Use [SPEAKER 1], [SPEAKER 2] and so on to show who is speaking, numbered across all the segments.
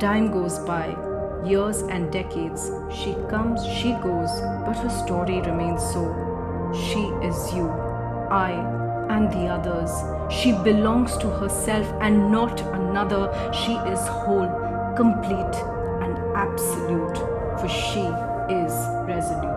[SPEAKER 1] Time goes by, years and decades. She comes, she goes, but her story remains so. She is you, I, and the others. She belongs to herself and not another. She is whole, complete, and absolute, for she is resolute.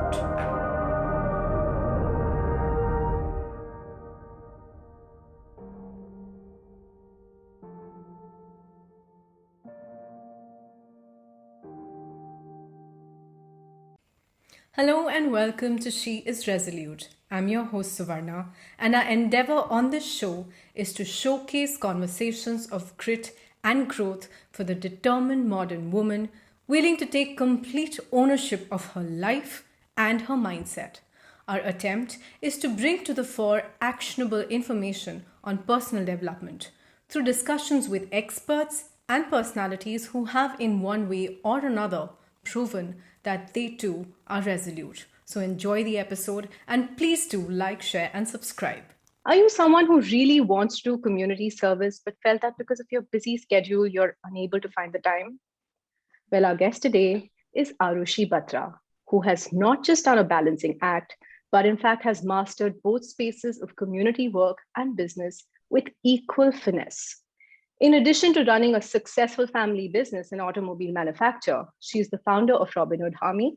[SPEAKER 1] Hello and welcome to She Is Resolute. I'm your host Suvarna, and our endeavor on this show is to showcase conversations of grit and growth for the determined modern woman willing to take complete ownership of her life and her mindset. Our attempt is to bring to the fore actionable information on personal development through discussions with experts and personalities who have, in one way or another, proven that they too are resolute. So enjoy the episode and please do like, share, and subscribe. Are you someone who really wants to do community service but felt that because of your busy schedule, you're unable to find the time? Well, our guest today is Aarushi Batra, who has not just done a balancing act, but in fact has mastered both spaces of community work and business with equal finesse. In addition to running a successful family business in automobile manufacture, she is the founder of Robin Hood Army,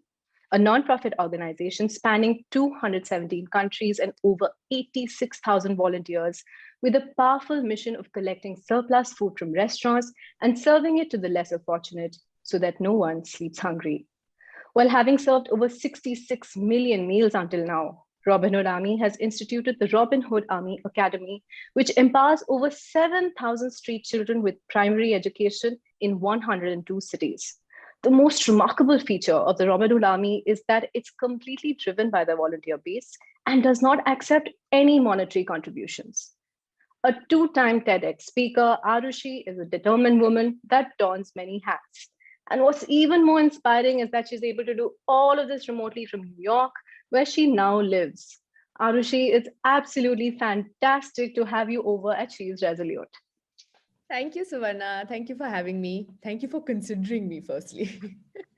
[SPEAKER 1] a nonprofit organization spanning 217 countries and over 86,000 volunteers, with a powerful mission of collecting surplus food from restaurants and serving it to the lesser fortunate so that no one sleeps hungry. While having served over 66 million meals until now, Robin Hood Army has instituted the Robin Hood Army Academy, which empowers over 7,000 street children with primary education in 102 cities. The most remarkable feature of the Robin Hood Army is that it's completely driven by the volunteer base and does not accept any monetary contributions. A two-time TEDx speaker, Aarushi is a determined woman that dons many hats. And what's even more inspiring is that she's able to do all of this remotely from New York, where she now lives. Aarushi, it's absolutely fantastic to have you over at She Is Resolute.
[SPEAKER 2] Thank you, Savannah. Thank you for having me. Thank you for considering me, firstly.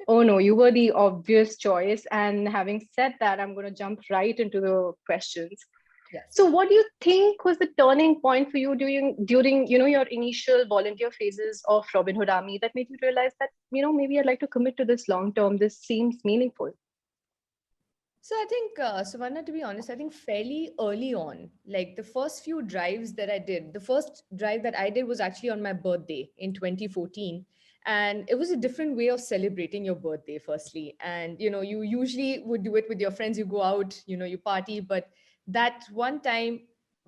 [SPEAKER 1] Oh no, you were the obvious choice. And having said that, I'm going to jump right into the questions.
[SPEAKER 2] Yes.
[SPEAKER 1] So, what do you think was the turning point for you during your initial volunteer phases of Robin Hood Army that made you realize that maybe I'd like to commit to this long term? This seems meaningful.
[SPEAKER 2] So I think, Savannah, to be honest, I think fairly early on, like the first few drives that I did, the first drive that I did was actually on my birthday in 2014. And it was a different way of celebrating your birthday, firstly. And, you usually would do it with your friends. You go out, you party. But that one time,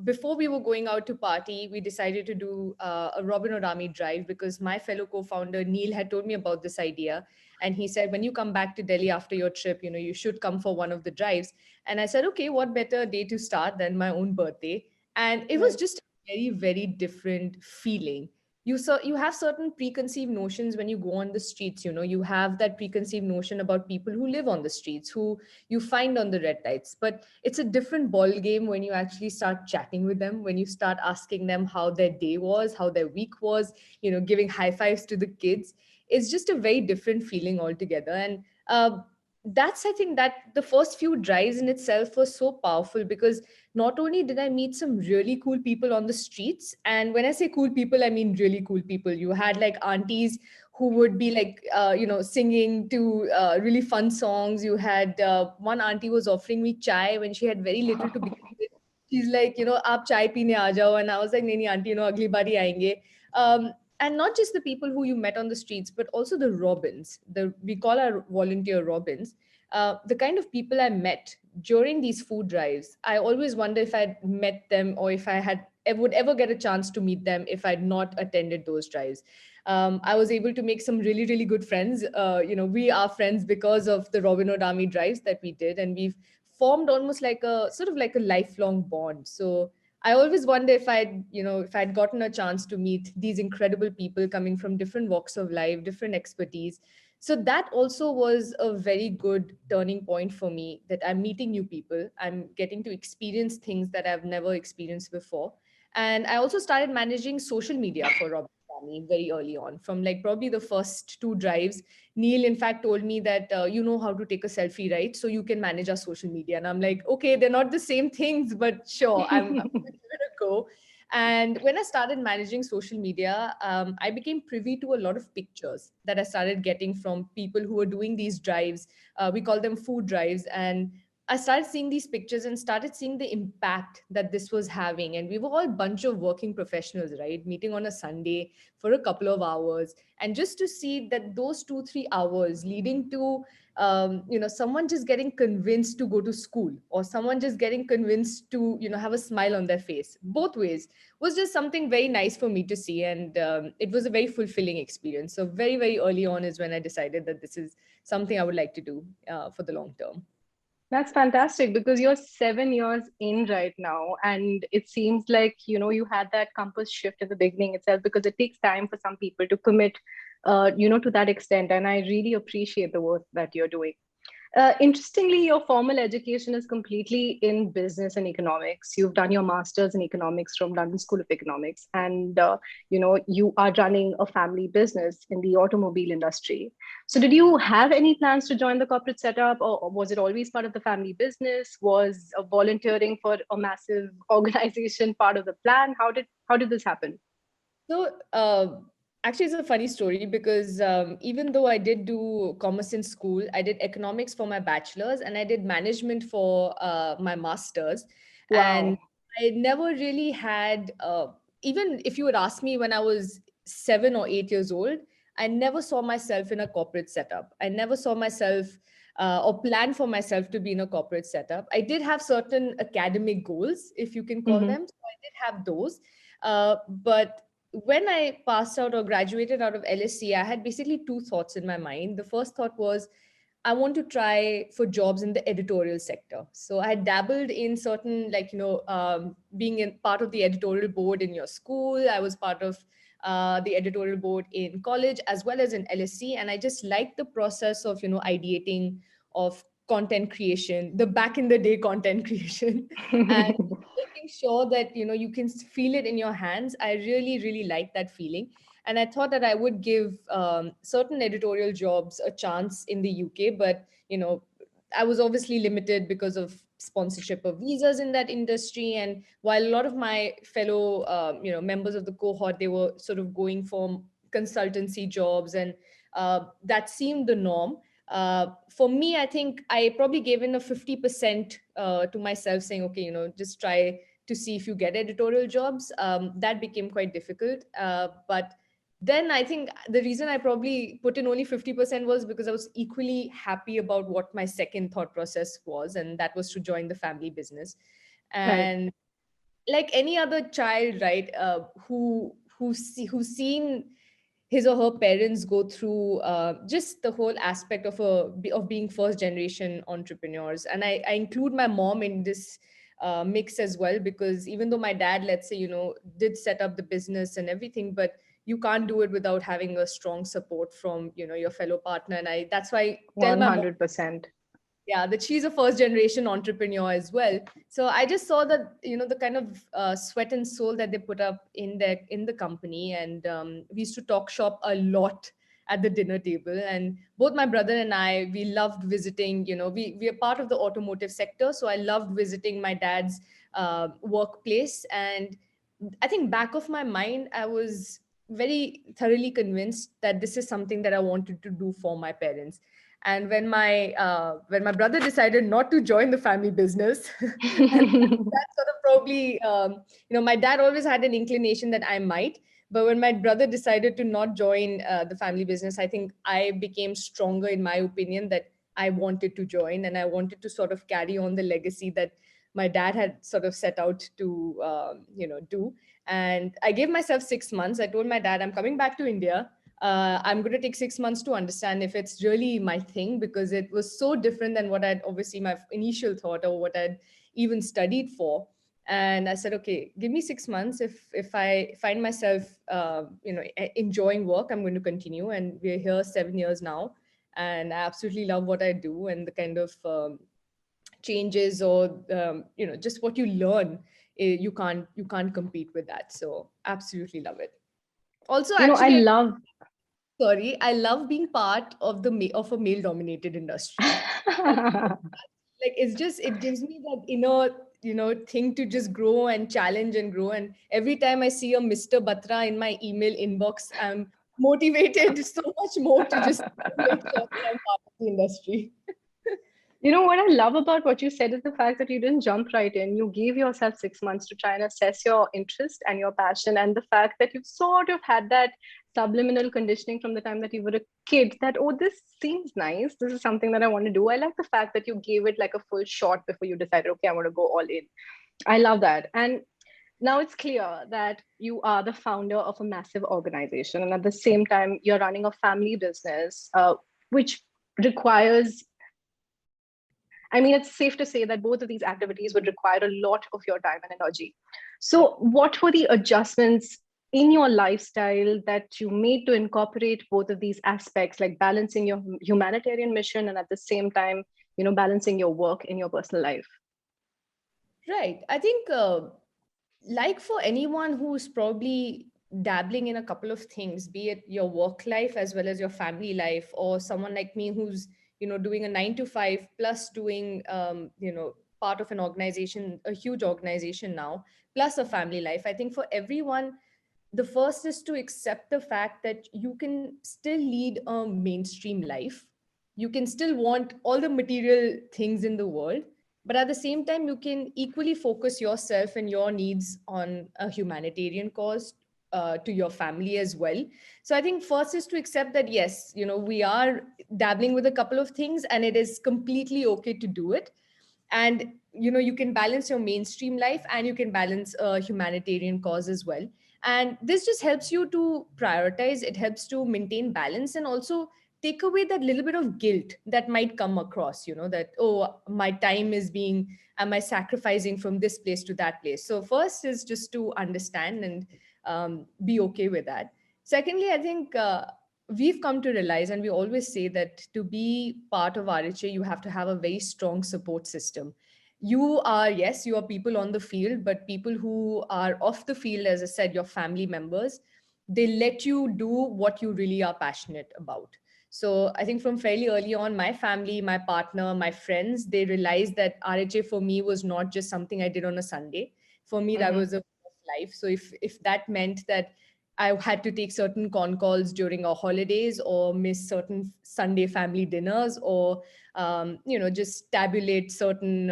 [SPEAKER 2] before we were going out to party, we decided to do a Robin Hood Army drive because my fellow co-founder, Neil, had told me about this idea. And he said, when you come back to Delhi after your trip, you should come for one of the drives. And I said, okay, what better day to start than my own birthday? And it was
[SPEAKER 1] Right.
[SPEAKER 2] just a very, very different feeling. You have certain preconceived notions when you go on the streets. You have that preconceived notion about people who live on the streets, who you find on the red lights. But it's a different ball game when you actually start chatting with them, when you start asking them how their day was, how their week was, giving high fives to the kids. It's just a very different feeling altogether. And that's, I think, that the first few drives in itself was so powerful because not only did I meet some really cool people on the streets, and when I say cool people, I mean really cool people. You had like aunties who would be like singing to really fun songs. You had one auntie was offering me chai when she had very little to begin with. She's like, aap chai peene aa jao. And I was like, nahi nahi auntie, agli bari aayenge. And not just the people who you met on the streets, but also the robins. We call our volunteer robins. The kind of people I met during these food drives, I always wonder if I'd met them or if I would ever get a chance to meet them if I'd not attended those drives. I was able to make some really, really good friends. We are friends because of the Robin Hood Army drives that we did, and we've formed almost like a sort of like a lifelong bond. So I always wonder if I'd gotten a chance to meet these incredible people coming from different walks of life, different expertise. So that also was a very good turning point for me, that I'm meeting new people. I'm getting to experience things that I've never experienced before. And I also started managing social media for Robin me very early on. From like probably the first two drives, Neil in fact told me that you know how to take a selfie, right? So you can manage our social media. And I'm like, okay, they're not the same things, but sure, I'm going to give it a go. And when I started managing social media, I became privy to a lot of pictures that I started getting from people who were doing these drives. We call them food drives. And I started seeing these pictures and started seeing the impact that this was having. And we were all a bunch of working professionals, right? Meeting on a Sunday for a couple of hours. And just to see that those 2, 3 hours leading to, someone just getting convinced to go to school, or someone just getting convinced to, have a smile on their face, both ways, was just something very nice for me to see. And it was a very fulfilling experience. So very, very early on is when I decided that this is something I would like to do for the long term.
[SPEAKER 3] That's fantastic because you're 7 years in right now. And it seems like, you had that compass shift at the beginning itself because it takes time for some people to commit, to that extent. And I really appreciate the work that you're doing. Interestingly, your formal education is completely in business and economics. You've done your master's in economics from London School of Economics, and you are running a family business in the automobile industry. So, did you have any plans to join the corporate setup, or was it always part of the family business? Was volunteering for a massive organization part of the plan? How did this happen?
[SPEAKER 2] So, actually, it's a funny story because even though I did do commerce in school, I did economics for my bachelor's and I did management for my master's. And
[SPEAKER 3] Wow.
[SPEAKER 2] I never really had, even if you would ask me when I was 7 or 8 years old, I never saw myself in a corporate setup. I never saw myself or planned for myself to be in a corporate setup. I did have certain academic goals, if you can call
[SPEAKER 3] Mm-hmm.
[SPEAKER 2] them. So I did have those. But when I passed out or graduated out of LSE, I had basically two thoughts in my mind. The first thought was, I want to try for jobs in the editorial sector. So I had dabbled in certain, like, being in part of the editorial board in your school. I was part of the editorial board in college as well as in LSE. And I just liked the process of, ideating, of content creation, the back in the day content creation. And making sure that you can feel it in your hands. I really, really like that feeling, and I thought that I would give certain editorial jobs a chance in the UK. But I was obviously limited because of sponsorship of visas in that industry. And while a lot of my fellow members of the cohort, they were sort of going for consultancy jobs, and that seemed the norm. For me, I think I probably gave in a 50% to myself, saying, okay, just try to see if you get editorial jobs. That became quite difficult. But then I think the reason I probably put in only 50% was because I was equally happy about what my second thought process was, and that was to join the family business.
[SPEAKER 3] Right.
[SPEAKER 2] And like any other child, right, who's seen his or her parents go through just the whole aspect of being first generation entrepreneurs. And I include my mom in this mix as well, because even though my dad, let's say, did set up the business and everything, but you can't do it without having a strong support from your fellow partner. And I that's why I tell my mom,
[SPEAKER 3] 100%.
[SPEAKER 2] yeah, that she's a first generation entrepreneur as well. So I just saw that the kind of sweat and soul that they put up in the company. And we used to talk shop a lot at the dinner table. And both my brother and I, we loved visiting. We are part of the automotive sector, so I loved visiting my dad's workplace. And I think back of my mind, I was very thoroughly convinced that this is something that I wanted to do for my parents. And when my brother decided not to join the family business, and that sort of probably, my dad always had an inclination that I might. But when my brother decided to not join the family business, I think I became stronger in my opinion that I wanted to join, and I wanted to sort of carry on the legacy that my dad had sort of set out to, do. And I gave myself 6 months. I told my dad, I'm coming back to India. I'm going to take 6 months to understand if it's really my thing, because it was so different than what I'd obviously my initial thought or what I'd even studied for. And I said, okay, give me 6 months. If I find myself, enjoying work, I'm going to continue. And we're here 7 years now, and I absolutely love what I do, and the kind of changes or just what you learn. You can't compete with that. So absolutely love it. Also,
[SPEAKER 3] You know, I
[SPEAKER 2] actually,
[SPEAKER 3] love.
[SPEAKER 2] sorry, I love being part of of a male dominated industry. Like it's just, it gives me that inner, thing to just grow and challenge and grow. And every time I see a Mr. Batra in my email inbox, I'm motivated so much more to just make sure that I'm part of the industry.
[SPEAKER 3] You know, what I love about what you said is the fact that you didn't jump right in. You gave yourself 6 months to try and assess your interest and your passion, and the fact that you've sort of had that subliminal conditioning from the time that you were a kid that, oh, this seems nice. This is something that I want to do. I like the fact that you gave it like a full shot before you decided, okay, I want to go all in. I love that. And now it's clear that you are the founder of a massive organization. And at the same time, you're running a family business, which requires, I mean, it's safe to say that both of these activities would require a lot of your time and energy. So, what were the adjustments in your lifestyle that you made to incorporate both of these aspects, like balancing your humanitarian mission and at the same time, balancing your work in your personal life?
[SPEAKER 2] Right. I think, like for anyone who's probably dabbling in a couple of things, be it your work life as well as your family life, or someone like me who's, doing a 9 to 5 plus doing, part of an organization, a huge organization now, plus a family life. I think for everyone, the first is to accept the fact that you can still lead a mainstream life. You can still want all the material things in the world, but at the same time, you can equally focus yourself and your needs on a humanitarian cause, to your family as well. So I think first is to accept that, yes, we are dabbling with a couple of things and it is completely okay to do it. And you can balance your mainstream life and you can balance a humanitarian cause as well. And this just helps you to prioritize, it helps to maintain balance, and also take away that little bit of guilt that might come across, that, oh, my time is being, am I sacrificing from this place to that place? So first is just to understand and, be okay with that. Secondly, I think, we've come to realize, and we always say that to be part of RHA, you have to have a very strong support system. You are, yes, you are people on the field, but people who are off the field, as I said, your family members, they let you do what you really are passionate about. So I think from fairly early on, my family, my partner, my friends, they realized that RHA for me was not just something I did on a Sunday. For me, that
[SPEAKER 3] Mhm.
[SPEAKER 2] was a way of life. So if that meant that I had to take certain con calls during our holidays or miss certain Sunday family dinners, or just tabulate certain,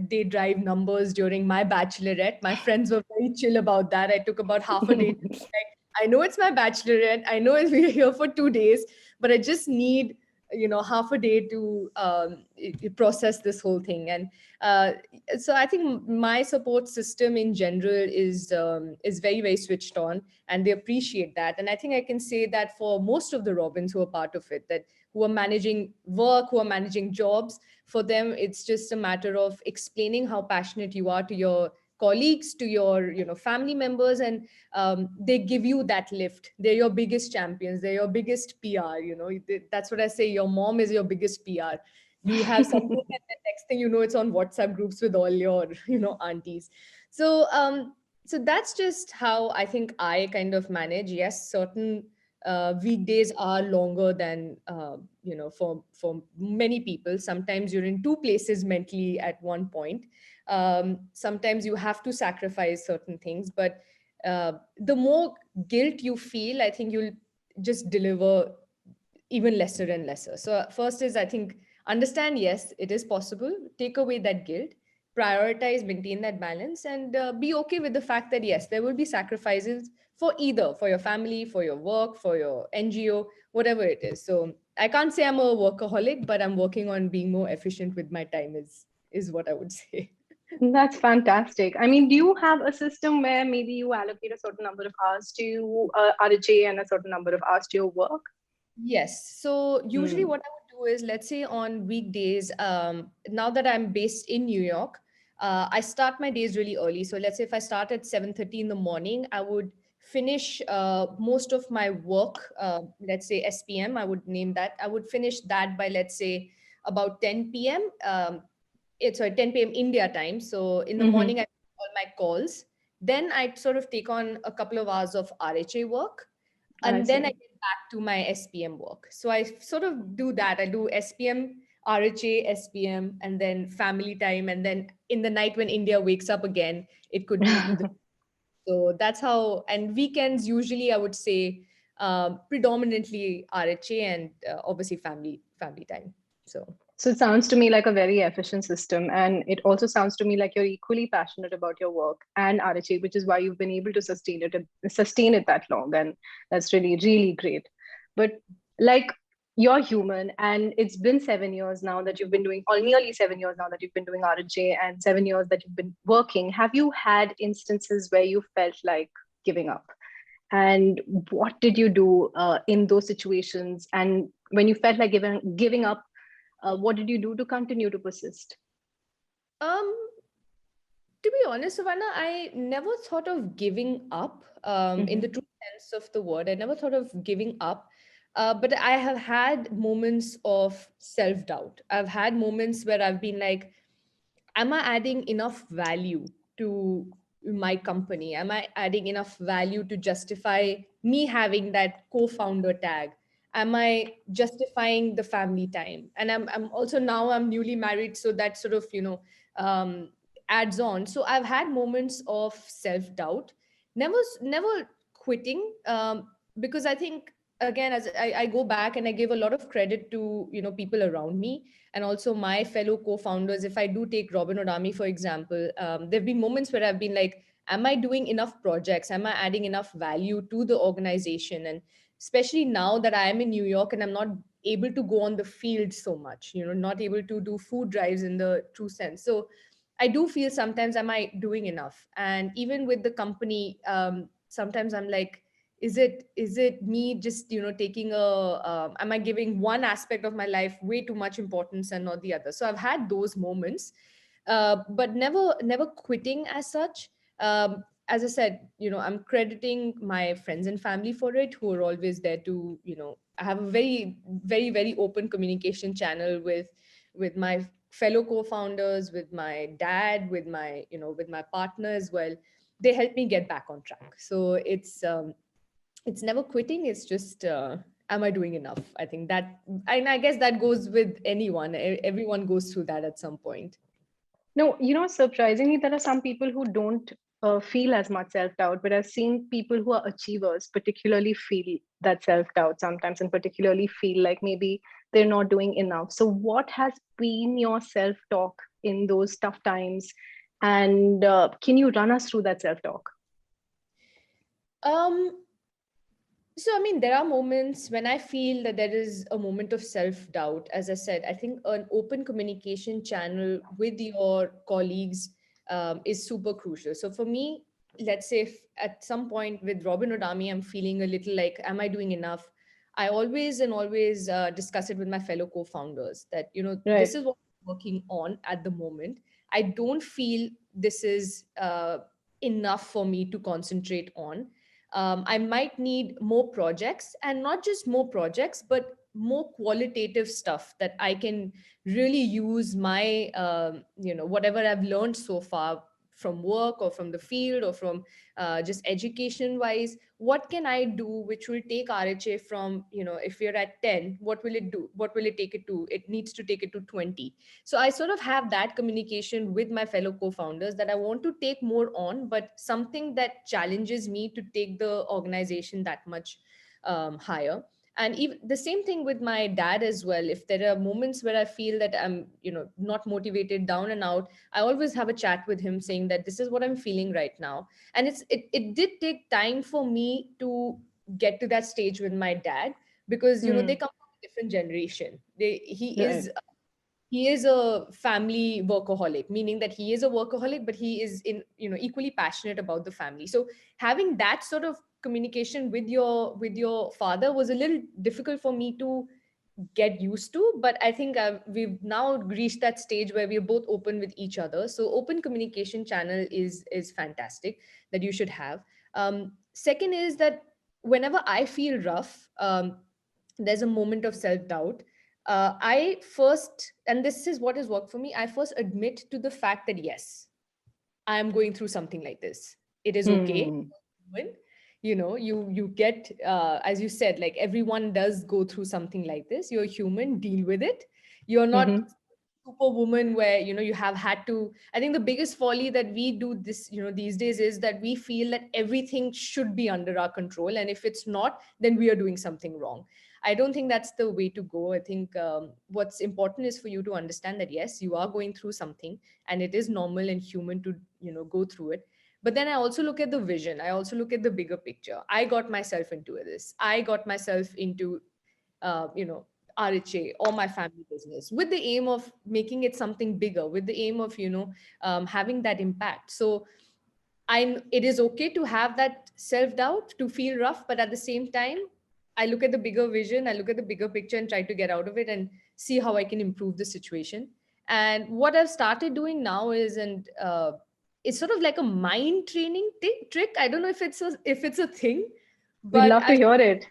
[SPEAKER 2] Day drive numbers during my bachelorette. My friends were very chill about that. I took about half a day to be like, I know it's my bachelorette. I know we're here for 2 days, but I just need, half a day to, process this whole thing. And uh, so I think my support system in general is very, very switched on, and they appreciate that. And I think I can say that for most of the Robins who are part of it, that who are managing work, who are managing jobs, for them it's just a matter of explaining how passionate you are to your colleagues, to your, family members, and, they give you that lift. They're your biggest champions, they're your biggest PR. That's what I say, your mom is your biggest PR. You have something and the next thing you know, it's on WhatsApp groups with all your, aunties. So, so that's just how I think I kind of manage. Yes, certain, weekdays are longer than, for many people. Sometimes you're in two places mentally at one point. Sometimes you have to sacrifice certain things, but, the more guilt you feel, I think you'll just deliver even lesser and lesser. So, first is, I think, understand, yes, it is possible, take away that guilt, prioritize, maintain that balance, and, be okay with the fact that, yes, there will be sacrifices for either, for your family, for your work, for your NGO, whatever it is. So I can't say I'm a workaholic, but I'm working on being more efficient with my time, is what I would say.
[SPEAKER 3] That's fantastic. I mean, do you have a system where maybe you allocate a certain number of hours to RJ and a certain number of hours to your work?
[SPEAKER 2] Yes. So usually
[SPEAKER 3] Hmm.
[SPEAKER 2] what I would do is, let's say on weekdays, now that I'm based in New York, I start my days really early. So let's say if I start at 7:30 in the morning, I would finish, most of my work, let's say SPM, I would name that. I would finish that by, let's say, about 10 p.m. It's, sorry, 10 p.m. India time. So in the morning,
[SPEAKER 3] Hmm.
[SPEAKER 2] I do all my calls. Then I'd sort of take on a couple of hours of RHA work,
[SPEAKER 3] I
[SPEAKER 2] and then I
[SPEAKER 3] see.
[SPEAKER 2] get back to my SPM work. So I sort of do that. I do SPM, RHA, SPM, and then family time. And then in the night when India wakes up again, it could be do the. So that's how, and weekends usually I would say predominantly RHA and obviously family time. So
[SPEAKER 3] So it sounds to me like a very efficient system. And it also sounds to me like you're equally passionate about your work and RHA, which is why you've been able to sustain it that long. And that's really, really great. But like you're human, and it's been 7 years now that you've been doing, or nearly 7 years now that you've been doing RHA, and 7 years that you've been working. Have you had instances where you felt like giving up? And what did you do in those situations? And when you felt like giving up, what did you do to continue to persist?
[SPEAKER 2] um to be honest, Savannah, I never thought of giving up in
[SPEAKER 3] Hmm.
[SPEAKER 2] the true sense of the word. I never thought of giving up. But I have had moments of self doubt. I've had moments where I've been like, am I adding enough value to my company? Am I adding enough value to justify me having that co-founder tag? Am I justifying the family time? And I'm also, now I'm newly married, so that sort of, um, adds on. So I've had moments of self-doubt, never quitting, because I think, again, as I go back and I give a lot of credit to, people around me, and also my fellow co-founders. If I do take Robin Odami, for example, there have been moments where I've been like, am I doing enough projects? Am I adding enough value to the organization? And especially now that I am in New York and I'm not able to go on the field so much, not able to do food drives in the true sense. So I do feel sometimes, am I doing enough? And even with the company, sometimes I'm like, is it me just taking am I giving one aspect of my life way too much importance and not the other? So I've had those moments, but never quitting as such. As I said, I'm crediting my friends and family for it, who are always there to, I have a very very very open communication channel with my fellow co-founders, with my dad, with my partner as well. They help me get back on track. So it's never quitting. It's just, am I doing enough? I think that, and I guess that goes with anyone. Everyone goes through that at some point.
[SPEAKER 3] No, surprisingly, there are some people who don't feel as much self doubt, but I've seen people who are achievers particularly feel that self doubt sometimes, and particularly feel like maybe they're not doing enough. So, what has been your self talk in those tough times? And can you run us through that self talk?
[SPEAKER 2] um So, I mean, there are moments when I feel that there is a moment of self doubt. As I said, I think an open communication channel with your colleagues is super crucial. So, for me, let's say if at some point with Robin Odami, I'm feeling a little like, am I doing enough? I always and always discuss it with my fellow co founders that, this
[SPEAKER 3] Right.
[SPEAKER 2] is what I'm working on at the moment. I don't feel this is enough for me to concentrate on. I might need more projects, and not just more projects, but more qualitative stuff that I can really use my, whatever I've learned so far from work or from the field or from just education wise. What can I do which will take RHA from, if you're at 10, what will it do? What will it take it to? It needs to take it to 20. So I sort of have that communication with my fellow co-founders that I want to take more on, but something that challenges me to take the organization that much higher. And even the same thing with my dad as well. If there are moments where I feel that I'm, not motivated, down and out, I always have a chat with him saying that this is what I'm feeling right now. And it did take time for me to get to that stage with my dad, because they
[SPEAKER 3] Hmm.
[SPEAKER 2] come from a different generation. They
[SPEAKER 3] Right.
[SPEAKER 2] he is a family workaholic, meaning that he is a workaholic, but he is in, equally passionate about the family. So having that sort of communication with your father was a little difficult for me to get used to. But I think we've now reached that stage where we're both open with each other. So open communication channel is fantastic, that you should have. Second is that whenever I feel rough, there's a moment of self doubt. I first, and this is what has worked for me, I first admit to the fact that yes, I am going through something like this. It is okay.
[SPEAKER 3] Hmm.
[SPEAKER 2] Human. You get, as you said, like everyone does go through something like this. You're human, deal with it. You're not
[SPEAKER 3] Mm-hmm.
[SPEAKER 2] superwoman where you have had to. I think the biggest folly that we do this these days is that we feel that everything should be under our control, and if it's not, then we are doing something wrong. I don't think that's the way to go. I think what's important is for you to understand that yes, you are going through something, and it is normal and human to go through it. But then I also look at the vision. I also look at the bigger picture. I got myself into this. I got myself into uh, you know RHA or my family business with the aim of making it something bigger, with the aim of having that impact. So it is okay to have that self doubt, to feel rough, but at the same time, I look at the bigger vision, I look at the bigger picture and try to get out of it and see how I can improve the situation. And what I've started doing now is, and it's sort of like a mind training trick. I don't know if it's a thing,
[SPEAKER 3] We'd
[SPEAKER 2] but
[SPEAKER 3] love to hear it.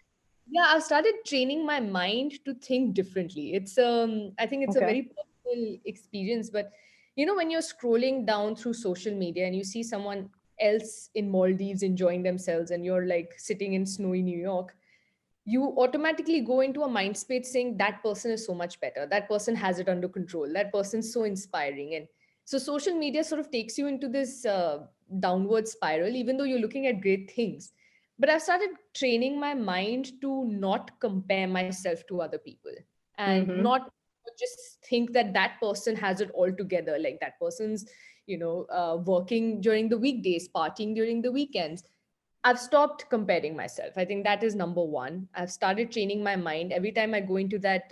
[SPEAKER 2] I've started training my mind to think differently. I think it's a
[SPEAKER 3] Okay.
[SPEAKER 2] very personal experience, but when you're scrolling down through social media and you see someone else in Maldives enjoying themselves and you're like sitting in snowy New York, you automatically go into a mind space saying that person is so much better. That person has it under control. That person's so inspiring. And so social media sort of takes you into this downward spiral, even though you're looking at great things. But I've started training my mind to not compare myself to other people and
[SPEAKER 3] Mm-hmm.
[SPEAKER 2] not just think that that person has it all together. Like that person's, working during the weekdays, partying during the weekends. I've stopped comparing myself. I think that is number one. I've started training my mind. Every time I go into that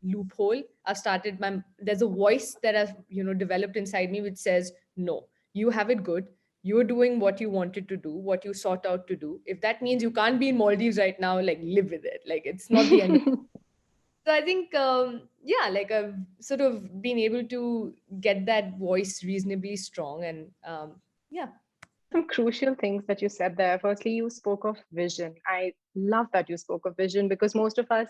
[SPEAKER 2] loophole, there's a voice that I've, developed inside me which says, no, you have it good. You're doing what you wanted to do, what you sought out to do. If that means you can't be in Maldives right now, like live with it. Like it's not the end. So I think, yeah, like I've sort of been able to get that voice reasonably strong. And yeah.
[SPEAKER 3] Some crucial things that you said there. Firstly, you spoke of vision. I love that you spoke of vision because most of us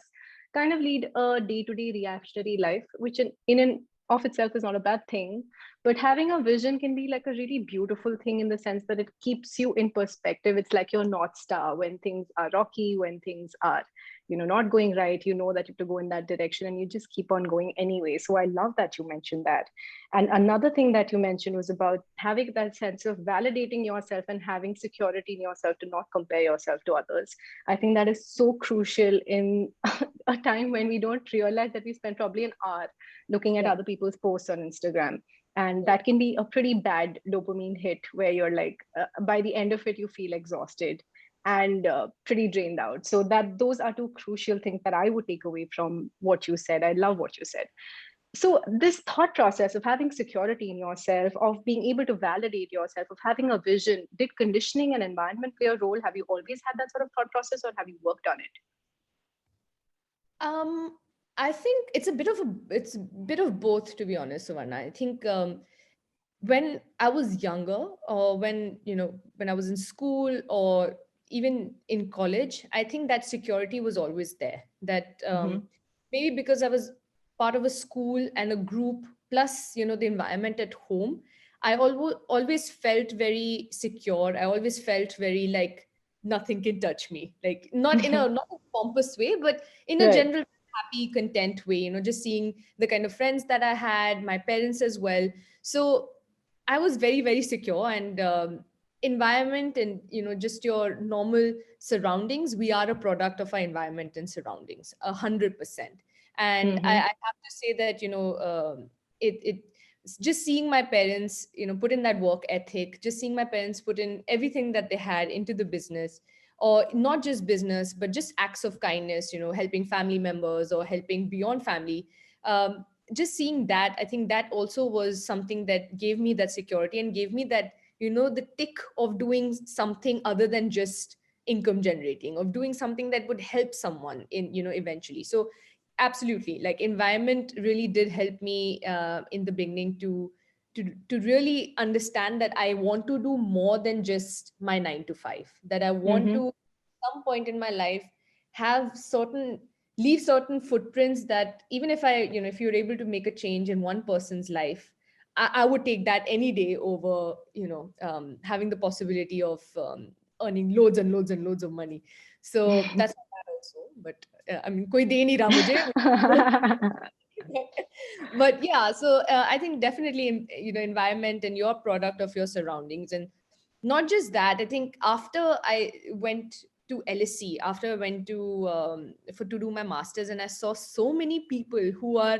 [SPEAKER 3] kind of lead a day-to-day reactionary life, which in and of itself is not a bad thing. But having a vision can be like a really beautiful thing in the sense that it keeps you in perspective. It's like your North Star when things are rocky, when things are, not going right, you know that you have to go in that direction and you just keep on going anyway. So I love that you mentioned that. And another thing that you mentioned was about having that sense of validating yourself and having security in yourself to not compare yourself to others. I think that is so crucial in a time when we don't realize that we spend probably an hour looking at
[SPEAKER 2] Yeah.
[SPEAKER 3] other people's posts on Instagram. And that can be a pretty bad dopamine hit where you're like, by the end of it, you feel exhausted and pretty drained out. So those are two crucial things that I would take away from what you said. I love what you said. So this thought process of having security in yourself, of being able to validate yourself, of having a vision, did conditioning and environment play a role? Have you always had that sort of thought process, or have you worked on it?
[SPEAKER 2] Um, I think it's a bit of both, to be honest, Suvarna. I think when I was younger, or when I was in school, or even in college, I think that security was always there. That
[SPEAKER 3] Mm-hmm.
[SPEAKER 2] maybe because I was part of a school and a group, plus the environment at home, I always felt very secure. I always felt very like nothing can touch me. Like not a pompous way, but in a
[SPEAKER 3] Right.
[SPEAKER 2] general happy, content way. Just seeing the kind of friends that I had, my parents as well. So I was very, very secure, and environment and just your normal surroundings. We are a product of our environment and surroundings, 100%. And I
[SPEAKER 3] Mm-hmm.
[SPEAKER 2] have to say that it just seeing my parents put in that work ethic, just seeing my parents put in everything that they had into the business, or not just business but just acts of kindness, helping family members or helping beyond family. Just seeing that, I think that also was something that gave me that security and gave me that the tick of doing something other than just income generating, of doing something that would help someone in eventually. So absolutely, like environment really did help me in the beginning to really understand that I want to do more than just my 9 to 5, that I want
[SPEAKER 3] Mm-hmm.
[SPEAKER 2] to some point in my life have certain leave certain footprints, that even if I if you're able to make a change in one person's life, I would take that any day over, having the possibility of earning loads and loads and loads of money. So that's that also. But I mean, koi de nahi raha mujhe. But yeah, so I think definitely, environment and your product of your surroundings. And not just that, I think after I went to LSE, after I went to do my masters, and I saw so many people who are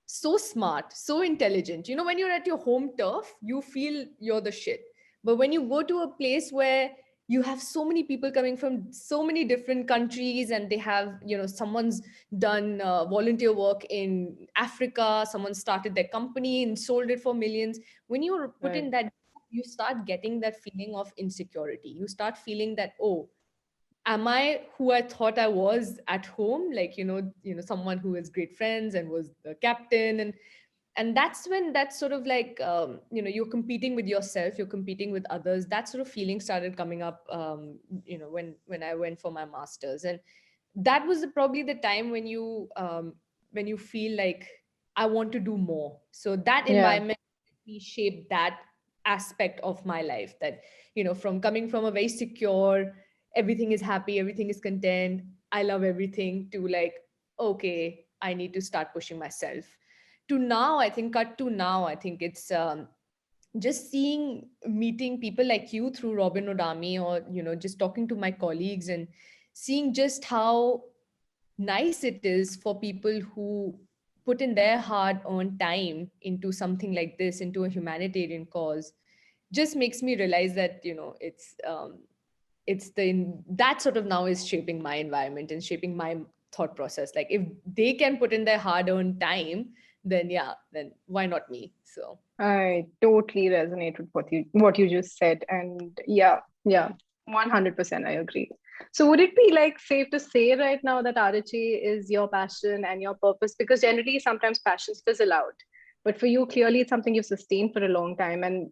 [SPEAKER 2] so smart, so intelligent. When you're at your home turf, you feel you're the shit. But when you go to a place where you have so many people coming from so many different countries, and they have, someone's done volunteer work in Africa, someone started their company and sold it for millions. When you're put in
[SPEAKER 3] Right.
[SPEAKER 2] that, you start getting that feeling of insecurity. You start feeling that, oh, am I who I thought I was at home? Like, someone who is great friends and was the captain. And that's when that's sort of like, you're competing with yourself, you're competing with others. That sort of feeling started coming up, when I went for my masters. And that was probably the time when you feel like, I want to do more. So that
[SPEAKER 3] Yeah.
[SPEAKER 2] environment shaped that aspect of my life, that, from coming from a very secure, everything is happy, everything is content, I love everything, to like, okay, I need to start pushing myself. To now, I think, cut to now, I think it's just meeting people like you through Robin Hood Army, or just talking to my colleagues, and seeing just how nice it is for people who put in their hard earned time into something like this, into a humanitarian cause, just makes me realize that, it's that sort of now is shaping my environment and shaping my thought process. Like, if they can put in their hard earned time, then yeah, then why not me? So
[SPEAKER 3] I totally resonate with what you just said. And yeah, yeah, 100% I agree. So would it be like safe to say right now that RHA is your passion and your purpose? Because generally sometimes passions fizzle out. But for you, clearly it's something you've sustained for a long time. And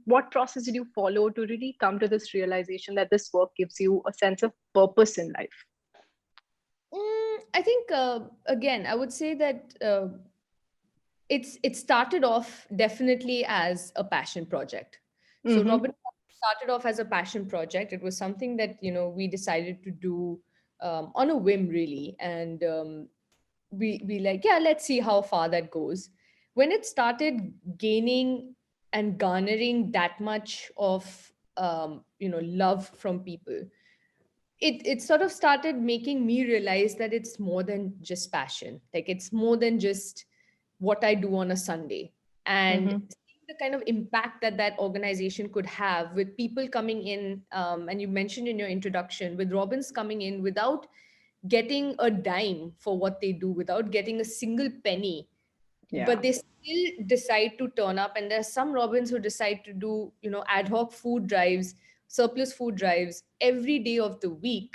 [SPEAKER 3] what process did you follow to really come to this realization that this work gives you a sense of purpose in life?
[SPEAKER 2] I think, again, I would say that it started off definitely as a passion project. So
[SPEAKER 3] Mm-hmm.
[SPEAKER 2] Robin started off as a passion project. It was something that, we decided to do on a whim, really. And we like, yeah, let's see how far that goes. When it started gaining and garnering that much of, love from people, it sort of started making me realize that it's more than just passion. Like, it's more than just what I do on a Sunday. And
[SPEAKER 3] Mm-hmm.
[SPEAKER 2] seeing the kind of impact that that organization could have, with people coming in, and you mentioned in your introduction, with Robins coming in without getting a dime for what they do, without getting a single penny,
[SPEAKER 3] Yeah.
[SPEAKER 2] but they still decide to turn up. And there's some Robins who decide to do, ad hoc food drives, surplus food drives every day of the week.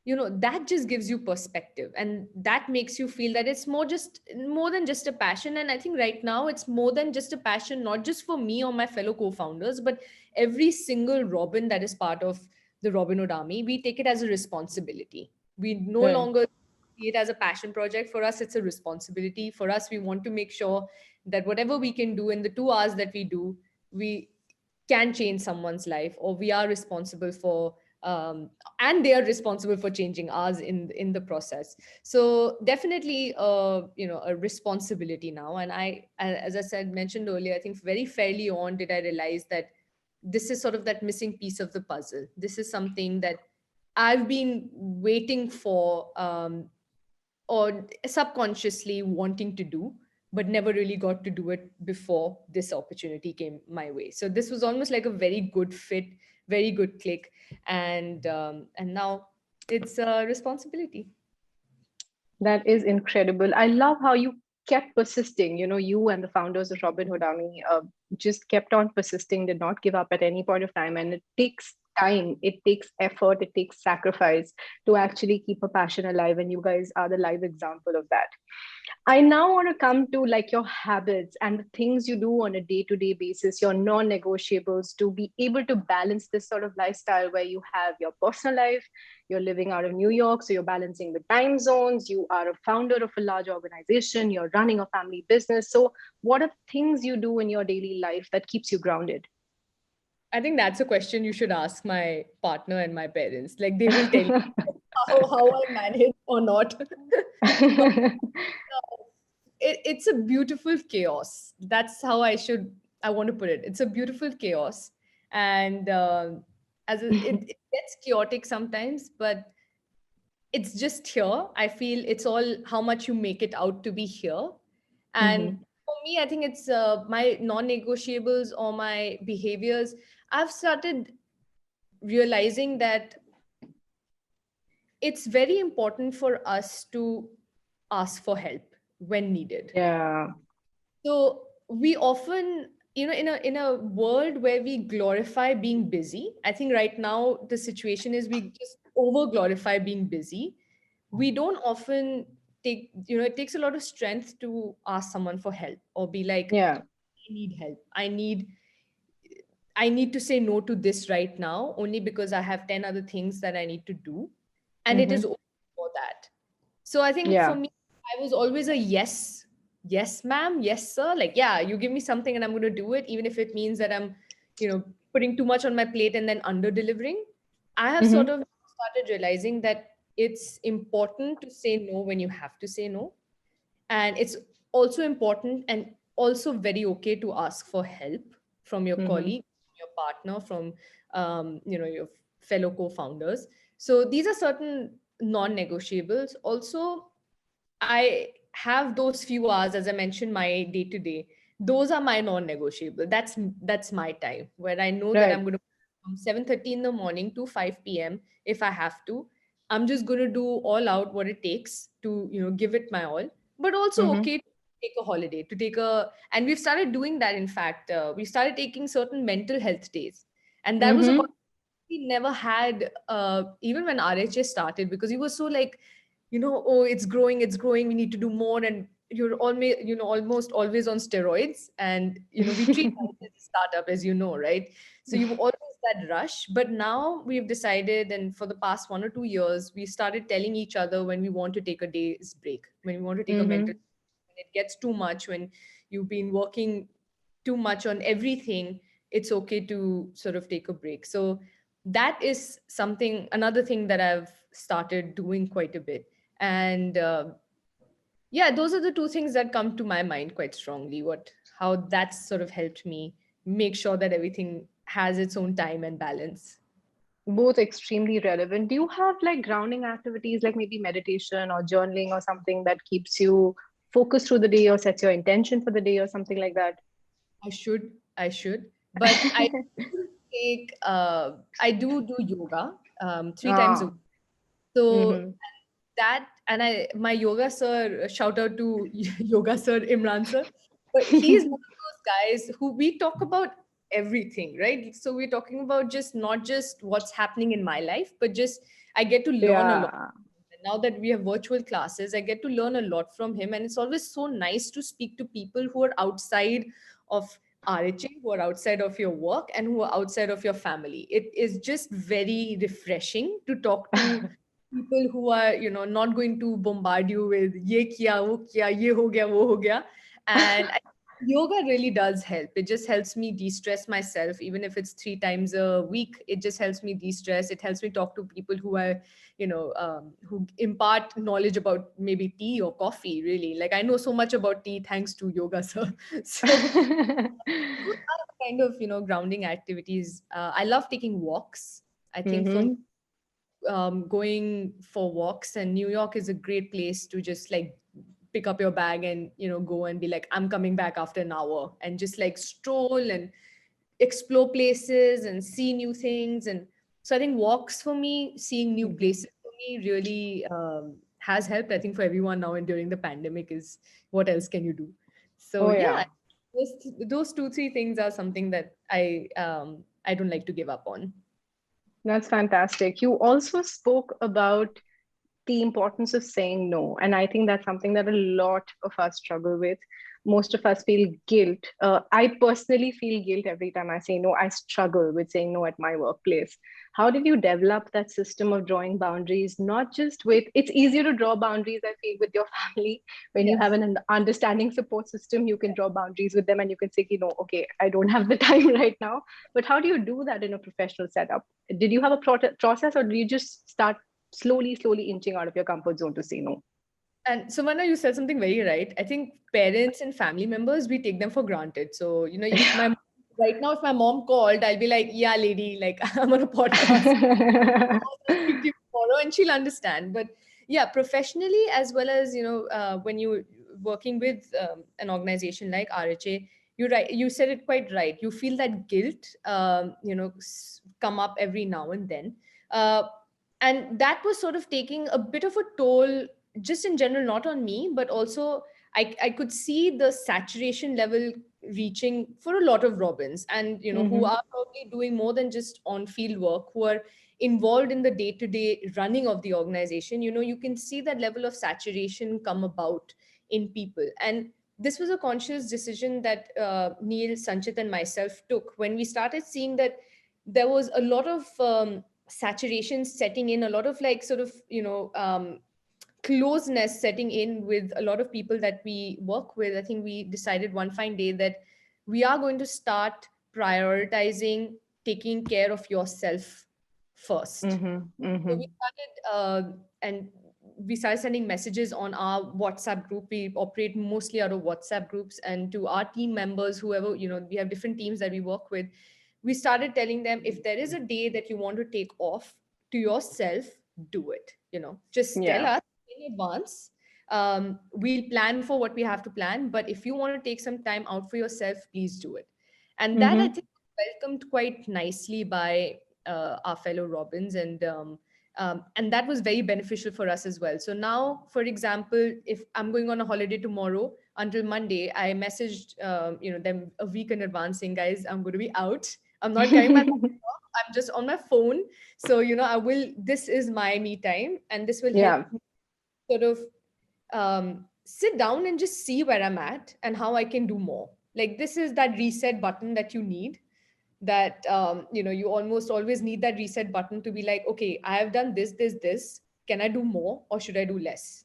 [SPEAKER 2] That just gives you perspective, and that makes you feel that it's more than just a passion. And I think right now it's more than just a passion, not just for me or my fellow co-founders, but every single Robin that is part of the Robin Hood Army. We take it as a responsibility. We no
[SPEAKER 3] Right.
[SPEAKER 2] longer see it as a passion project. For us, it's a responsibility. For us, we want to make sure that whatever we can do in the 2 hours that we do, we can change someone's life, or we are responsible for, and they are responsible for changing ours in the process. So definitely, a responsibility now. And as I said, mentioned earlier, I think very fairly on did I realize that this is sort of that missing piece of the puzzle. This is something that I've been waiting for, or subconsciously wanting to do, but never really got to do it before this opportunity came my way. So this was almost like a very good fit, very good click. And now it's a responsibility.
[SPEAKER 3] That is incredible. I love how you kept persisting. You and the founders of Robin Hood Army just kept on persisting, did not give up at any point of time. And it takes time, it takes effort, it takes sacrifice to actually keep a passion alive. And you guys are the live example of that. I now want to come to like your habits and the things you do on a day-to-day basis, your non-negotiables, to be able to balance this sort of lifestyle where you have your personal life, you're living out of New York, so you're balancing the time zones, you are a founder of a large organization, you're running a family business. So what are things you do in your daily life that keeps you grounded?
[SPEAKER 2] I think that's a question you should ask my partner and my parents. Like they will tell you how I manage or not. But it's a beautiful chaos. That's how I want to put it. It's a beautiful chaos. And it gets chaotic sometimes, but it's just here. I feel it's all how much you make it out to be here. And
[SPEAKER 3] Mhm.
[SPEAKER 2] for me, I think it's my non-negotiables or my behaviors. I've started realizing that it's very important for us to ask for help when needed.
[SPEAKER 3] Yeah.
[SPEAKER 2] So we often, in a world where we glorify being busy, I think right now the situation is we just over glorify being busy. We don't often it takes a lot of strength to ask someone for help or be like,
[SPEAKER 3] Yeah.
[SPEAKER 2] I need help. I need to say no to this right now only because I have 10 other things that I need to do. And it is
[SPEAKER 3] Mhm.
[SPEAKER 2] okay for that. So I think for
[SPEAKER 3] Yeah.
[SPEAKER 2] me, I was always a yes, yes, ma'am, yes, sir. Like, yeah, you give me something and I'm going to do it, even if it means that I'm, putting too much on my plate and then under delivering. I have sort
[SPEAKER 3] Mhm.
[SPEAKER 2] of started realizing that it's important to say no when you have to say no. And it's also important and also very okay to ask for help from your
[SPEAKER 3] Mhm.
[SPEAKER 2] colleague, your partner, from your fellow co-founders. So these are certain non-negotiables. Also, I have those few hours, as I mentioned, my day to day. Those are my non-negotiable. That's my time where I know that I'm
[SPEAKER 3] Right.
[SPEAKER 2] going to from 7:30 in the morning to 5 p.m. if I have to. I'm just going to do all out what it takes to give it my all. But also
[SPEAKER 3] Mhm.
[SPEAKER 2] okay to take a holiday, to take a and we've started doing that. In fact, we started taking certain mental health days, and that was a
[SPEAKER 3] Mhm.
[SPEAKER 2] we never had even when RHS started because he was so like, oh, it's growing, we need to do more, and you're almost always on steroids, and we treat life as a startup, as you know, right? So you've always that rush, but now we've decided, and for the past 1 or 2 years, we started telling each other when we want to take a day's break, when we want to take a mental,
[SPEAKER 3] Mhm.
[SPEAKER 2] when it gets too much, when you've been working too much on everything, it's okay to sort of take a break. So that is another thing that I've started doing quite a bit. And yeah, those are the two things that come to my mind quite strongly. How that's sort of helped me make sure that everything has its own time and balance.
[SPEAKER 3] Both extremely relevant. Do you have like grounding activities like maybe meditation or journaling or something that keeps you focused through the day or sets your intention for the day or something like that?
[SPEAKER 2] I should, but I take I do yoga 3 times a week.
[SPEAKER 3] Ah.
[SPEAKER 2] So
[SPEAKER 3] Mhm.
[SPEAKER 2] that, and my yoga sir, shout out to yoga sir Imran sir, but he's one of those guys who we talk about everything, right? So we're talking about just not just what's happening in my life, but just I get to learn a lot.
[SPEAKER 3] Yeah.
[SPEAKER 2] And now that we have virtual classes, I get to learn a lot from him, and it's always so nice to speak to people who are outside of RH, who are outside of your work, and who are outside of your family. It is just very refreshing to talk to people who are not going to bombard you with ye kiya wo kiya ye ho gaya wo ho gaya. And yoga really does help. It just helps me de-stress myself, even if it's 3 times a week. It just helps me de-stress. It helps me talk to people who are who impart knowledge about maybe tea or coffee. Really, like I know so much about tea thanks to yoga sir. So those are the kind of grounding activities. I love taking walks. I think for
[SPEAKER 3] Mhm.
[SPEAKER 2] going for walks, and New York is a great place to just like pick up your bag and go and be like, I'm coming back after an hour, and just like stroll and explore places and see new things. And so I think walks for me, seeing new
[SPEAKER 3] Mhm.
[SPEAKER 2] places for me, really has helped. I think for everyone now and during the pandemic is, what else can you do? So
[SPEAKER 3] Oh
[SPEAKER 2] yeah,
[SPEAKER 3] yeah.
[SPEAKER 2] those two three things are something that I don't like to give up on.
[SPEAKER 3] That's fantastic. You also spoke about the importance of saying no. And I think that's something that a lot of us struggle with. Most of us feel guilt. I personally feel guilt every time I say no. I struggle with saying no at my workplace. How did you develop that system of drawing boundaries? Not just with, it's easier to draw boundaries, I feel, with your family. When you
[SPEAKER 2] Yes.
[SPEAKER 3] have an understanding support system, you can draw boundaries with them and you can say, okay, I don't have the time right now. But how do you do that in a professional setup? Did you have a process, or do you just start slowly inching out of your comfort zone to say no?
[SPEAKER 2] And Sumarna, you said something very right. I think parents and family members, we take them for granted. So, if my right now, if my mom called, I'll be like, yeah, lady, like I'm on a podcast. I'll speak to you tomorrow and she'll understand. But yeah, professionally, as well as, when you're working with an organization like RHA, you're right. You said it quite right. You feel that guilt, come up every now and then. Uh, and that was sort of taking a bit of a toll just in general, not on me, but also I could see the saturation level reaching for a lot of Robins, and who
[SPEAKER 3] Mm-hmm.
[SPEAKER 2] are probably doing more than just on field work, who are involved in the day-to-day running of the organization. You can see that level of saturation come about in people. And this was a conscious decision that Neil, Sanchit, and myself took when we started seeing that there was a lot of saturation setting in, a lot of like sort of closeness setting in with a lot of people that we work with. I think we decided one fine day that we are going to start prioritizing taking care of yourself first.
[SPEAKER 3] Mm-hmm.
[SPEAKER 2] So
[SPEAKER 3] Mm-hmm.
[SPEAKER 2] we started, and we started sending messages on our WhatsApp group. We operate mostly out of WhatsApp groups, and to our team members, whoever, we have different teams that we work with. We started telling them, if there is a day that you want to take off to yourself, do it. Just tell
[SPEAKER 3] Yeah.
[SPEAKER 2] us in advance. We'll plan for what we have to plan, but if you want to take some time out for yourself, please do it. And that, I
[SPEAKER 3] Mm-hmm.
[SPEAKER 2] think, welcomed quite nicely by our fellow Robins, and that was very beneficial for us as well. So now, for example, if I'm going on a holiday tomorrow until Monday, I messaged them a week in advance saying, guys, I'm going to be out. I'm not carrying my laptop. I'm just on my phone. So I will. This is my me time, and this will help
[SPEAKER 3] Yeah.
[SPEAKER 2] me sort of sit down and just see where I'm at and how I can do more. Like, this is that reset button that you need, that you almost always need that reset button to be like, okay, I have done this, can I do more or should I do less?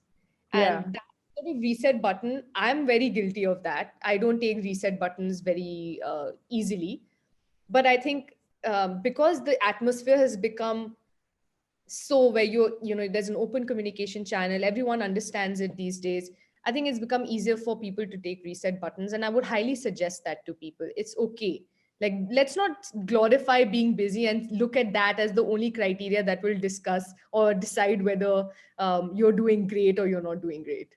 [SPEAKER 3] Yeah.
[SPEAKER 2] And that sort of reset button, I'm very guilty of that. I don't take reset buttons very easily. But I think because the atmosphere has become so where there's an open communication channel, everyone understands it these days. I think it's become easier for people to take reset buttons, and I would highly suggest that to people. It's okay. Like, let's not glorify being busy and look at that as the only criteria that will discuss or decide whether you're doing great or you're not doing great.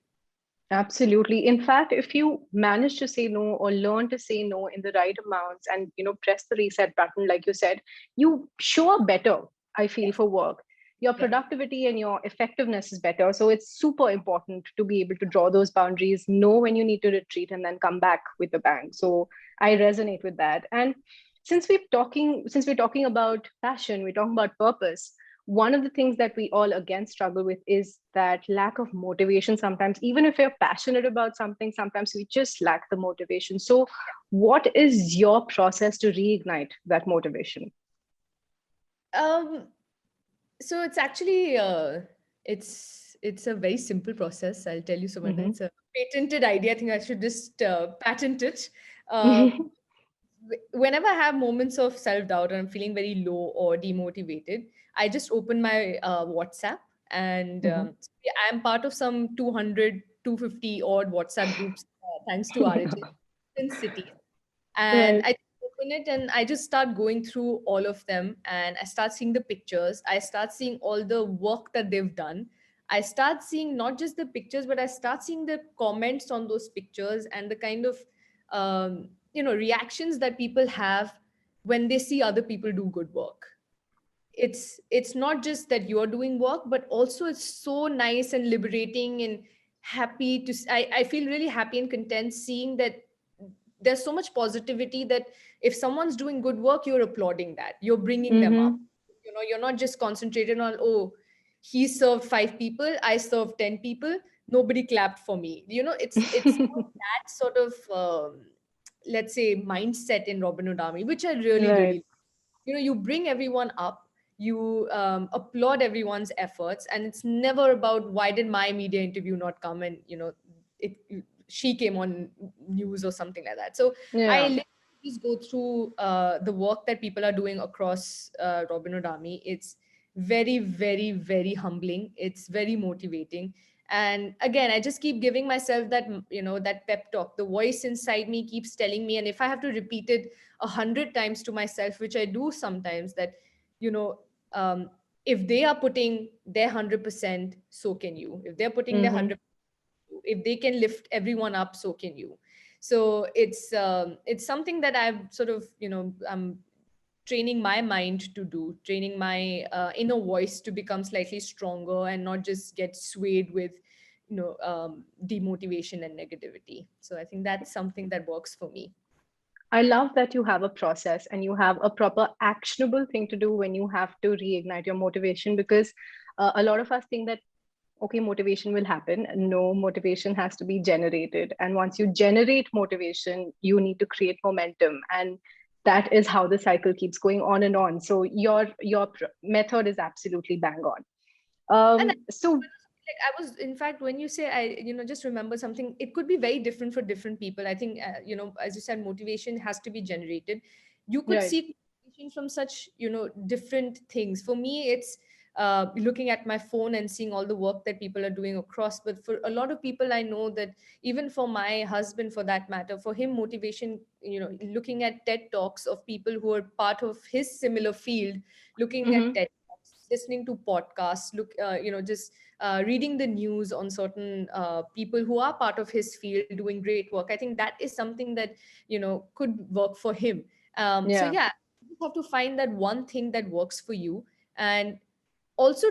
[SPEAKER 3] Absolutely. In fact, if you manage to say no or learn to say no in the right amounts and press the reset button, like you said, you show up better, I feel,
[SPEAKER 2] Yes.
[SPEAKER 3] for work. Your
[SPEAKER 2] Yeah.
[SPEAKER 3] productivity and your effectiveness is better. So it's super important to be able to draw those boundaries, know when you need to retreat, and then come back with a bang. So I resonate with that. And since we're talking about passion, we're talking about purpose. One of the things that we all again struggle with is that lack of motivation. Sometimes, even if we're passionate about something, sometimes we just lack the motivation. So what is your process to reignite that motivation?
[SPEAKER 2] um so it's actually it's a very simple process. I'll tell you, Sumarna.
[SPEAKER 3] Mm-hmm.
[SPEAKER 2] It's a patented idea. I think I should just patent it. uh, Whenever I have moments of self doubt and I'm feeling very low or demotivated, I just open my WhatsApp, and
[SPEAKER 3] Mm-hmm.
[SPEAKER 2] I am part of some 200, 250 odd WhatsApp groups, thanks to RHS in cities. And
[SPEAKER 3] Right.
[SPEAKER 2] I open it and I just start going through all of them, and I start seeing the pictures. I start seeing all the work that they've done. I start seeing not just the pictures, but I start seeing the comments on those pictures and the kind of reactions that people have when they see other people do good work. It's not just that you're doing work, but also it's so nice and liberating and happy I feel really happy and content seeing that there's so much positivity, that if someone's doing good work, you're applauding that, you're bringing them up,
[SPEAKER 3] Mm-hmm.
[SPEAKER 2] you're not just concentrated on, oh, he served 5 people, I served 10 people, nobody clapped for me. It's not that sort of let's say mindset in Robin Hood Army, which I really
[SPEAKER 3] Right.
[SPEAKER 2] really, you bring everyone up, you applaud everyone's efforts, and it's never about why did my media interview not come, and it she came on news or something like that. So I
[SPEAKER 3] Yeah.
[SPEAKER 2] literally just go through the work that people are doing across Robin Hood Army. It's very, very, very humbling. It's very motivating. And again, I just keep giving myself that, that pep talk. The voice inside me keeps telling me, and if I have to repeat it 100 times to myself, which I do sometimes, that, you know, um, if they are putting their 100%, so can you. If they're putting their
[SPEAKER 3] Mm-hmm.
[SPEAKER 2] 100%, if they can lift everyone up, so can you. So it's something that I've sort of, I'm training my mind to do, training my inner voice to become slightly stronger and not just get swayed with, demotivation and negativity. So I think that's something that works for me.
[SPEAKER 3] I love that you have a process and you have a proper actionable thing to do when you have to reignite your motivation, because a lot of us think that, okay, motivation will happen. No, motivation has to be generated. And once you generate motivation, you need to create momentum. And that is how the cycle keeps going on and on. So your method is absolutely bang on.
[SPEAKER 2] And
[SPEAKER 3] So
[SPEAKER 2] like I was, in fact, when you say, I just remember something, it could be very different for different people. I think as you said, motivation has to be generated. You could
[SPEAKER 3] right.
[SPEAKER 2] seek motivation from such different things. For me, it's looking at my phone and seeing all the work that people are doing across. But for a lot of people, I know that, even for my husband, for that matter, for him, motivation, looking at TED talks of people who are part of his similar field, looking at
[SPEAKER 3] Mm-hmm.
[SPEAKER 2] TED talks, listening to podcasts, just reading the news on certain people who are part of his field doing great work. I think that is something that could work for him. So
[SPEAKER 3] Yeah.
[SPEAKER 2] yeah, you have to find that one thing that works for you, and also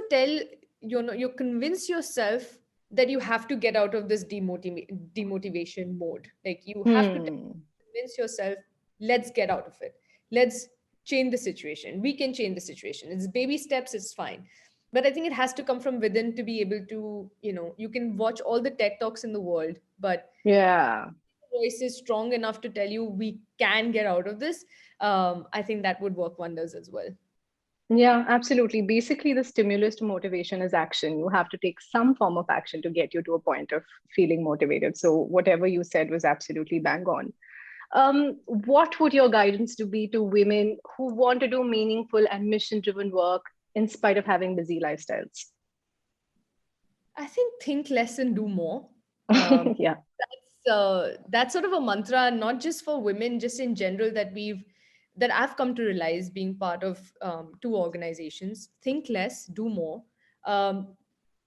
[SPEAKER 2] you convince yourself that you have to get out of this demotivation mode. Like, you have to
[SPEAKER 3] Hmm.
[SPEAKER 2] convince yourself, let's get out of it, let's change the situation, we can change the situation, it's baby steps, it's fine. But I think it has to come from within to be able to, you can watch all the TED talks in the world, but
[SPEAKER 3] Yeah.
[SPEAKER 2] voice is strong enough to tell you we can get out of this. I think that would work wonders as well.
[SPEAKER 3] Yeah, absolutely. Basically, the stimulus to motivation is action. You have to take some form of action to get you to a point of feeling motivated. So, whatever you said was absolutely bang on. What would your guidance to be to women who want to do meaningful and mission driven work in spite of having busy lifestyles?
[SPEAKER 2] I think less and do more. um,
[SPEAKER 3] Yeah.
[SPEAKER 2] that's sort of a mantra, not just for women, just in general, that I've come to realize being part of two organizations. Think less, do more. Um,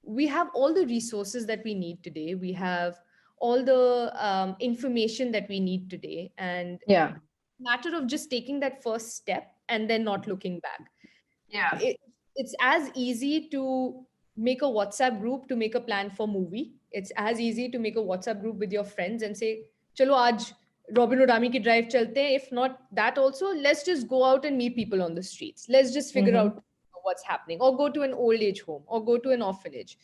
[SPEAKER 2] we have all the resources that we need today. We have all the information that we need today, and
[SPEAKER 3] Yeah.
[SPEAKER 2] matter of just taking that first step and then not looking back.
[SPEAKER 3] Yeah.
[SPEAKER 2] It's as easy to make a WhatsApp group to make a plan for movie. It's as easy to make a WhatsApp group with your friends and say, "Chalo aaj Robin Hood Army ki drive chalte hain." If not that, also let's just go out and meet people on the streets. Let's just figure
[SPEAKER 3] Hmm.
[SPEAKER 2] out what's happening, or go to an old age home, or go to an orphanage.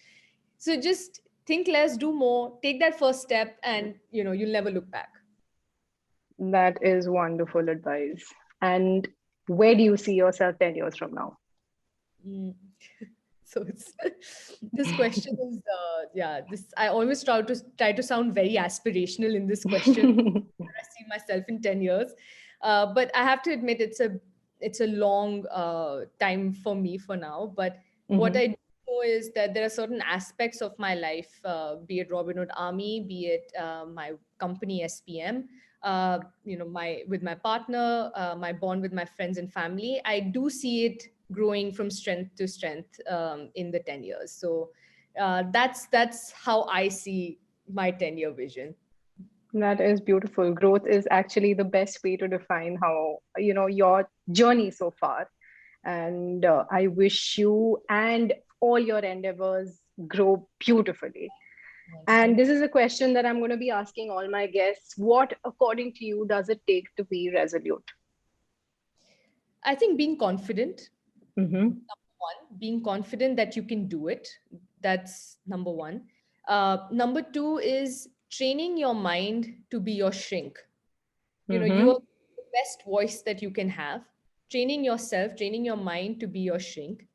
[SPEAKER 2] So just think less, do more, take that first step, and you'll never look back.
[SPEAKER 3] That is wonderful advice. And where do you see yourself 10 years from now?
[SPEAKER 2] Mm. So it's this question is yeah, this I always try to sound very aspirational in this question. Where I see myself in 10 years, but I have to admit it's a long time for me for now. But what
[SPEAKER 3] Hmm.
[SPEAKER 2] I do know is that there are certain aspects of my life, be it Robin Hood Army, be it my company SPM, my with my partner, my bond with my friends and family. I do see it growing from strength to strength in the 10 years. So that's how I see my 10-year vision.
[SPEAKER 3] That is beautiful. Growth is actually the best way to define how, your journey so far. And I wish you and all your endeavors grow beautifully.
[SPEAKER 2] Thanks.
[SPEAKER 3] And this is a question that I'm going to be asking all my guests. What, according to you, does it take to be resolute?
[SPEAKER 2] I think being confident,
[SPEAKER 3] Mm-hmm.
[SPEAKER 2] One, being confident that you can do it. That's number one. Number two is training your mind to be your shrink. You
[SPEAKER 3] Mm-hmm.
[SPEAKER 2] are the best voice that you can have. Training yourself, training your mind to be your shrink.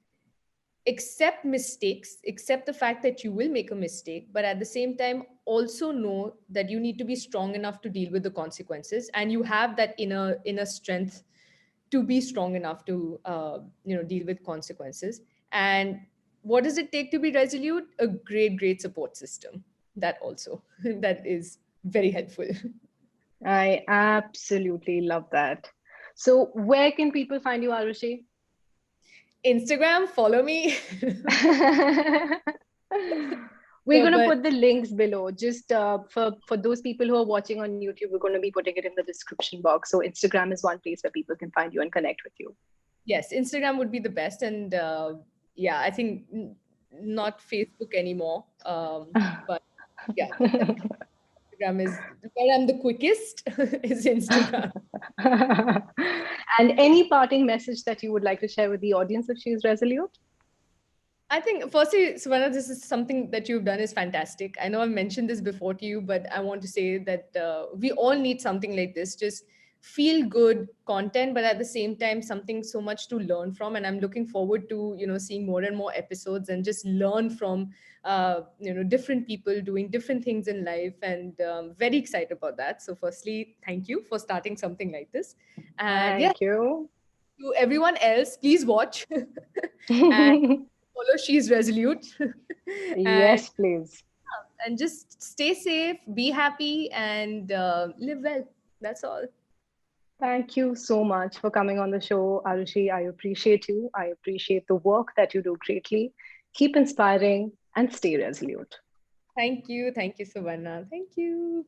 [SPEAKER 2] Accept mistakes, accept the fact that you will make a mistake, but at the same time also know that you need to be strong enough to deal with the consequences, and you have that inner strength to be strong enough to deal with consequences. And what does it take to be resolute? A great support system, that also that is very helpful.
[SPEAKER 3] I absolutely love that. So, where can people find you, Aarushi?
[SPEAKER 2] Instagram, follow me.
[SPEAKER 3] We're
[SPEAKER 2] No,
[SPEAKER 3] going to
[SPEAKER 2] but
[SPEAKER 3] put the links below. Just for those people who are watching on YouTube, we're going to be putting it in the description box. So Instagram is one place where people can find you and connect with you.
[SPEAKER 2] yes, Instagram would be the best. And yeah, I think not Facebook anymore. But yeah, Instagram is where I'm the quickest is Instagram.
[SPEAKER 3] And any parting message that you would like to share with the audience if She Is Resolute?
[SPEAKER 2] I think, firstly, Suvarna, this is something that you've done is fantastic. I know I've mentioned this before to you, but I want to say that we all need something like this. Just feel good content, but at the same time, something so much to learn from. And I'm looking forward to seeing more and more episodes and just learn from different people doing different things in life, and very excited about that. So, firstly, thank you for starting something like this. And yeah,
[SPEAKER 3] Thank you.
[SPEAKER 2] to everyone else, please watch and follow She Is Resolute. and
[SPEAKER 3] Yes, please.
[SPEAKER 2] and just stay safe, be happy, and live well. That's all.
[SPEAKER 3] Thank you so much for coming on the show, Arushi. I appreciate you. I appreciate the work that you do greatly. Keep inspiring and stay resolute.
[SPEAKER 2] Thank you, Suvarna. Thank you.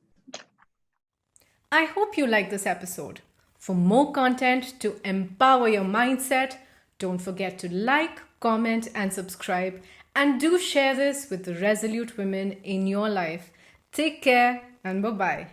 [SPEAKER 1] I hope you like this episode. For more content to empower your mindset, don't forget to like, comment, and subscribe. And do share this with the resolute women in your life. Take care and bye bye.